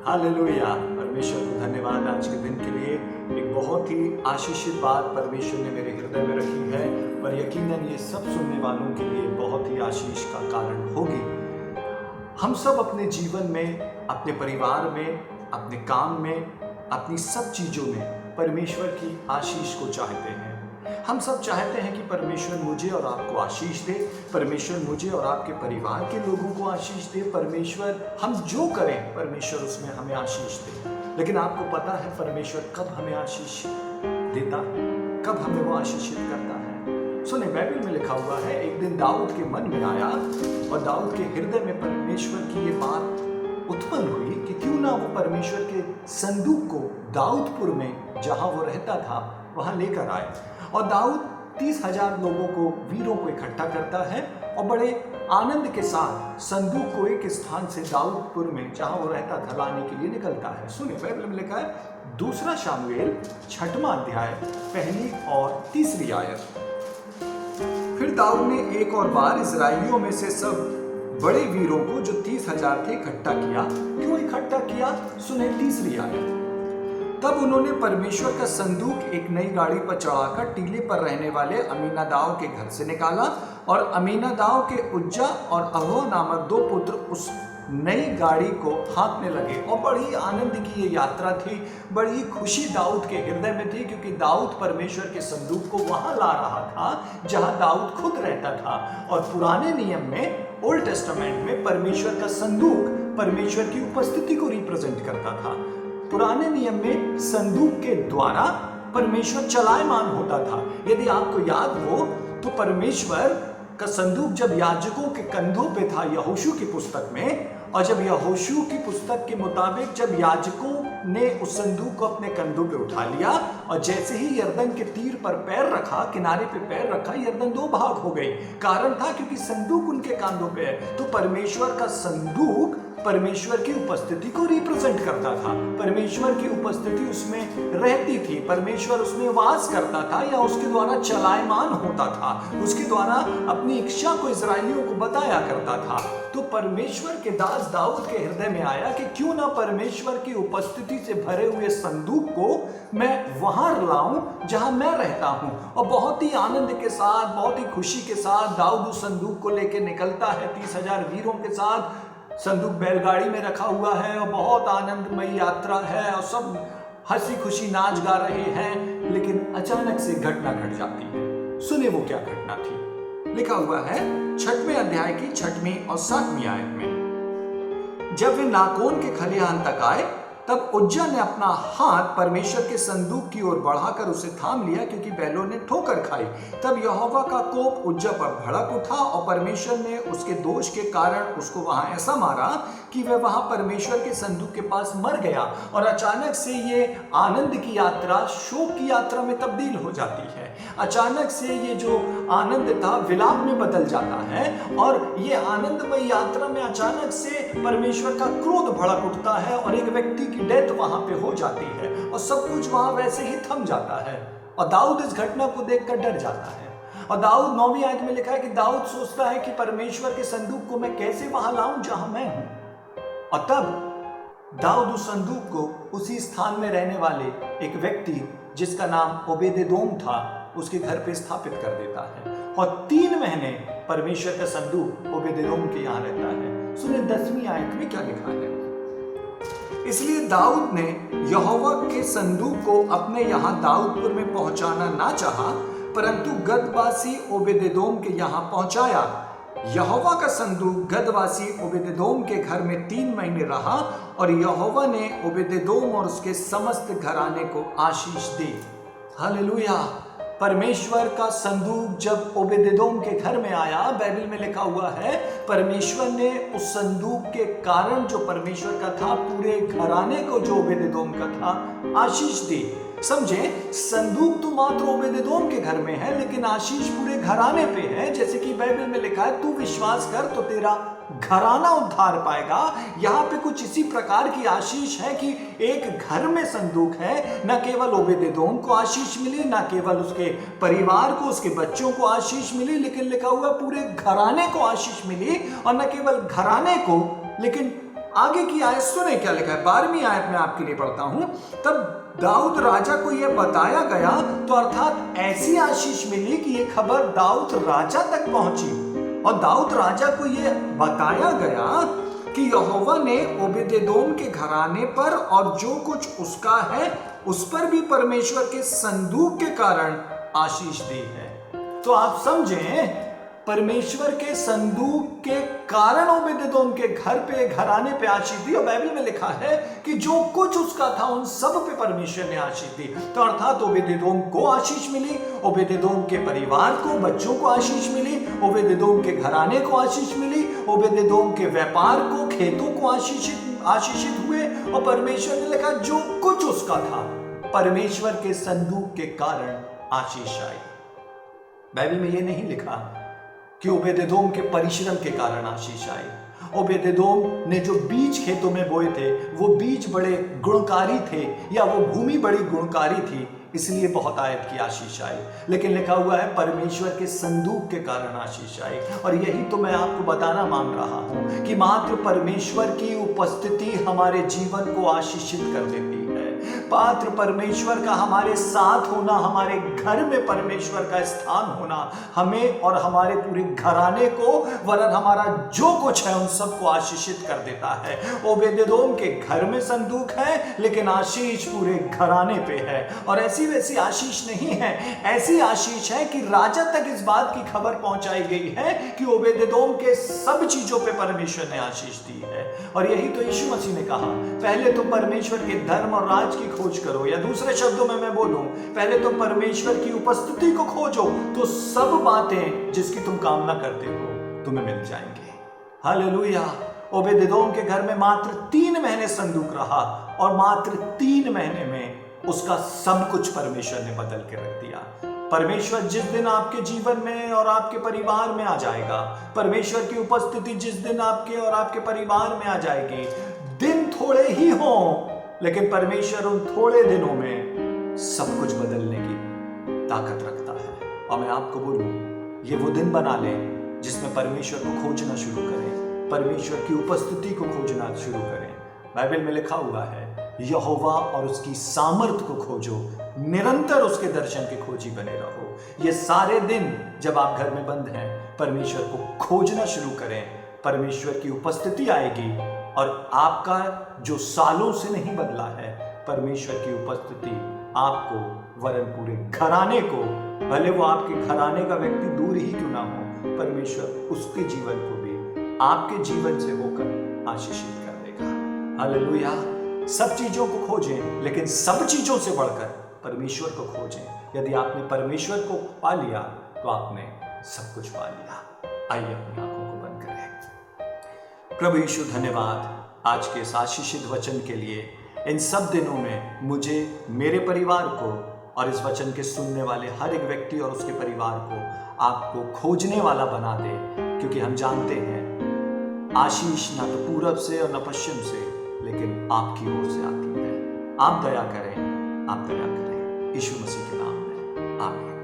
Hallelujah. परमेश्वर को धन्यवाद आज के दिन के लिए। एक बहुत ही आशीषित बात परमेश्वर ने मेरे हृदय में रखी है और यकीनन ये सब सुनने वालों के लिए बहुत ही आशीष का कारण होगी। हम सब अपने जीवन में, अपने परिवार में, अपने काम में, अपनी सब चीज़ों में परमेश्वर की आशीष को चाहते हैं। हम सब चाहते हैं कि परमेश्वर मुझे और आपको आशीष दे, परमेश्वर मुझे और आपके परिवार के लोगों को आशीष दे, परमेश्वर हम जो करें परमेश्वर उसमें हमें आशीष दे। लेकिन आपको पता है परमेश्वर कब हमें आशीष देता है, कब हमें वो आशीषित करता है? सुने, बाइबल में लिखा हुआ है, एक दिन दाऊद के मन में आया और दाऊद के हृदय में परमेश्वर की ये बात उत्पन्न हुई कि क्यों ना वो परमेश्वर के संदूक को दाऊदपुर में जहां वो रहता था वहां लेकर आए। और दाऊद 30,000 लोगों को, वीरों को इकट्ठा करता है और बड़े आनंद के साथ संदूक को एक स्थान से दाऊदपुर में जहां वो रहता था लाने के लिए निकलता है। सुनिए, बाइबल में लिखा है 2 शमूएल 6वां अध्याय 1 और 3 आयत। फिर दाऊद ने एक और बार इस्राएलियों में से सब बड़े वीरों को जो 30,000 थे इकट्ठा किया। क्यों इकट्ठा किया? सुने 3 आयत। तब उन्होंने परमेश्वर का संदूक एक नई गाड़ी पर चढ़ाकर टीले पर रहने वाले अमीनादाब के घर से निकाला और अमीनादाब के उज्जा और अहो नामक 2 पुत्र उस नई गाड़ी को हाँकने लगे। और बड़ी आनंद की ये यात्रा थी, बड़ी खुशी दाऊद के हृदय में थी, क्योंकि दाऊद परमेश्वर के संदूक को वहां ला रहा था जहां दाऊद खुद रहता था। और पुराने नियम में, ओल्ड टेस्टामेंट में, परमेश्वर का संदूक परमेश्वर की उपस्थिति को रिप्रेजेंट करता था। पुराने नियम में संदूक के द्वारा परमेश्वर चलायमान होता था। यदि आपको याद हो तो परमेश्वर का संदूक जब याजकों के कंधों पे था यहोशू की पुस्तक में, और जब यहोशू की पुस्तक के मुताबिक जब याजकों ने उस संदूक को अपने कंधों पे उठा लिया और जैसे ही यरदन के तीर पर पैर रखा, किनारे पे पैर रखा, यरदन 2 भाग हो गई। कारण था क्योंकि संदूक उनके कंधों पे है। तो परमेश्वर का संदूक परमेश्वर की उपस्थिति को रिप्रेजेंट करता था। परमेश्वर की उपस्थिति उसमें रहती थी, परमेश्वर उसमें वास करता था या उसके द्वारा चलायमान होता था, उसके द्वारा अपनी इच्छा को इस्राएलियों को बताया करता था। तो परमेश्वर के दास दाऊद के हृदय में आया कि क्यों ना परमेश्वर की उपस्थिति से भरे हुए संदूक को मैं वहां लाऊं जहां मैं रहता हूं। और बहुत ही आनंद के साथ, बहुत ही खुशी के साथ दाऊद उस संदूक को लेकर निकलता है 30,000 वीरों के साथ। संदूक बैलगाड़ी में रखा हुआ है और बहुत आनंदमयी यात्रा है और सब हंसी खुशी नाच गा रहे हैं। लेकिन अचानक से घटना घट जाती है। सुने वो क्या घटना थी। लिखा हुआ है 6वें अध्याय की 6वीं और 7वीं आयत में, जब वे नाकोन के खलिहान तक आए तब उज्जा ने अपना हाथ परमेश्वर के संदूक की ओर बढ़ाकर उसे थाम लिया, क्योंकि बैलों ने ठोकर खाई। तब यहोवा का कोप उज्जा पर भड़क उठा और परमेश्वर ने उसके दोष के कारण उसको वहां ऐसा मारा कि वह वहां परमेश्वर के संदूक के पास मर गया। और अचानक से ये आनंद की यात्रा शोक की यात्रा में तब्दील हो जाती है। अचानक से ये जो आनंद था विलाप में बदल जाता है और ये आनंदमय यात्रा में अचानक से परमेश्वर का क्रोध भड़क उठता है और एक व्यक्ति की डेथ वहां पे हो जाती है और सब कुछ वहां वैसे ही थम जाता है। और दाऊद इस घटना को देखकर डर जाता है। और दाऊद 9वीं आयत में लिखा है कि दाऊद सोचता है कि परमेश्वर के संदूक को मैं कैसे वहां लाऊं जहां मैं हूं। और तब दाऊद उस संदूक को उसी स्थान में रहने वाले एक व्यक्ति जिसका नाम ओबेदेदोम था उसके घर पे स्थापित कर देता है। और 3 महीने परमेश्वर का संदूक ओबेदेदोम के यहां रहता है। सुनिए 10वीं आयत में क्या लिखा है। इसलिए दाऊद ने यहोवा के संदूक को अपने यहां दाऊदपुर में पहुंचाना ना चाहा, परंतु गदवासी ओबेदेदोम के यहां पहुंचाया। यहोवा का संदूक गदवासी ओबेदेदोम के घर में 3 महीने रहा और यहोवा ने ओबेदेदोम और उसके समस्त घराने को आशीष दी। हालेलुया। परमेश्वर का संदूक जब ओबेदेदोम के घर में आया, बाइबल में लिखा हुआ है परमेश्वर ने उस संदूक के कारण जो परमेश्वर का था पूरे घराने को, जो ओबेदेदोम का था, आशीष दी। समझे, संदूक तो मात्र ओबेदेदोम के घर में है लेकिन आशीष पूरे घराने पे है। जैसे कि बाइबल में लिखा है, तू विश्वास कर तो तेरा घराना उद्धार पाएगा। यहाँ पे कुछ इसी प्रकार की आशीष है कि एक घर में संदूक है। न केवल ओबेदेदोम को आशीष मिली, न केवल उसके परिवार को, उसके बच्चों को आशीष मिली, लेकिन लिखा हुआ पूरे घराने को आशीष मिली। और न केवल घराने को लेकिन आगे की आयत सुने क्या लिखा है। 12वीं आयत में आपके लिए पढ़ता हूं। तब दाऊद राजा को यह बताया गया, तो अर्थात ऐसी आशीष मिली कि यह खबर दाऊद राजा तक पहुंची, और दाऊद राजा को यह बताया गया कि यहोवा ने ओबेदेदोम के घराने पर और जो कुछ उसका है उस पर भी परमेश्वर के संदूक के कारण आशीष दी है। तो आप समझें, परमेश्वर के संदूक के कारण ओबेदेदोम के घर पे, घराने पे आशीष दी। और बाइबल में लिखा है कि जो कुछ उसका था उन सब पे परमेश्वर ने आशीष दी। तो अर्थात ओबेदेदोम को आशीष मिली, ओबेदेदोम के परिवार को, बच्चों को आशीष मिली, ओबेदेदोम के घराने को आशीष मिली, ओबेदेदोम के व्यापार को, खेतों को आशीषित हुए। और परमेश्वर ने लिखा जो कुछ उसका था परमेश्वर के संदूक के कारण आशीष आई। बाइबल में यह नहीं लिखा कि ओबेदेदोम के परिश्रम के कारण आशीष आई। ओबेदेदोम ने जो बीज खेतों में बोए थे वो बीज बड़े गुणकारी थे, या वो भूमि बड़ी गुणकारी थी, इसलिए बहुत आयत की आशीष आई। लेकिन लिखा हुआ है परमेश्वर के संदूक के कारण आशीष आई। और यही तो मैं आपको बताना मांग रहा हूं कि मात्र परमेश्वर की उपस्थिति हमारे जीवन को आशीषित कर देती है। पात्र परमेश्वर का हमारे साथ होना, हमारे घर में परमेश्वर का स्थान होना, हमें और हमारे पूरे घराने को, वरन हमारा जो कुछ है उन सबको आशीषित कर देता है। ओबेदेदोम के घर में संदूक है, लेकिन आशीष पूरे घराने पे है। और ऐसी वैसी आशीष नहीं है, ऐसी आशीष है कि राजा तक इस बात की खबर पहुंचाई गई है कि ओबेदेदोम के सब चीजों पे परमेश्वर ने आशीष दी है। और यही तो यीशु मसीह ने कहा, पहले तो परमेश्वर के धर्म और राज की खोज करो, या दूसरे शब्दों में मैं बोलूं, पहले तो परमेश्वर की उपस्थिति को खोजो, तो सब बातें जिसकी तुम कामना करते हो तुम्हें मिल जाएंगे। हालेलुया। ओबेदेदोम के घर में मात्र 3 महीने संदूक रहा, और मात्र 3 महीने में उसका सब कुछ परमेश्वर ने बदल के रख दिया। परमेश्वर जिस दिन आपके जीवन में और आपके परिवार में आ जाएगा, परमेश्वर की उपस्थिति जिस दिन आपके और आपके परिवार में आ जाएगी, दिन थोड़े ही हों, लेकिन परमेश्वर उन थोड़े दिनों में सब कुछ बदलने की ताकत रखता है। और मैं आपको बोलूं, ये वो दिन बना लें जिसमें परमेश्वर को खोजना शुरू करें, परमेश्वर की उपस्थिति को खोजना शुरू करें। बाइबल में लिखा हुआ है, यहोवा और उसकी सामर्थ को खोजो, निरंतर उसके दर्शन के खोजी बने रहो। ये सारे दिन जब आप घर में बंद हैं, परमेश्वर को खोजना शुरू करें, परमेश्वर की उपस्थिति आएगी, और आपका जो सालों से नहीं बदला है, परमेश्वर की उपस्थिति आपको, वरन पूरे घराने को, भले वो आपके घराने का व्यक्ति दूर ही क्यों ना हो, परमेश्वर उसके जीवन को भी आपके जीवन से होकर आशीषित कर देगा। हालेलुया। सब चीजों को खोजें, लेकिन सब चीजों से बढ़कर परमेश्वर को खोजें। यदि आपने परमेश्वर को पा लिया तो आपने सब कुछ पा लिया। आइए अपनी आंखों को बंद करें। प्रभु यीशु, धन्यवाद आज के इस आशीषित वचन के लिए। इन सब दिनों में मुझे, मेरे परिवार को और इस वचन के सुनने वाले हर एक व्यक्ति और उसके परिवार को आपको खोजने वाला बना दे, क्योंकि हम जानते हैं आशीष ना तो पूरब से और न पश्चिम से, लेकिन आपकी ओर से आती है। आप दया करें, आप दया करें। यीशु मसीह के नाम में आमीन।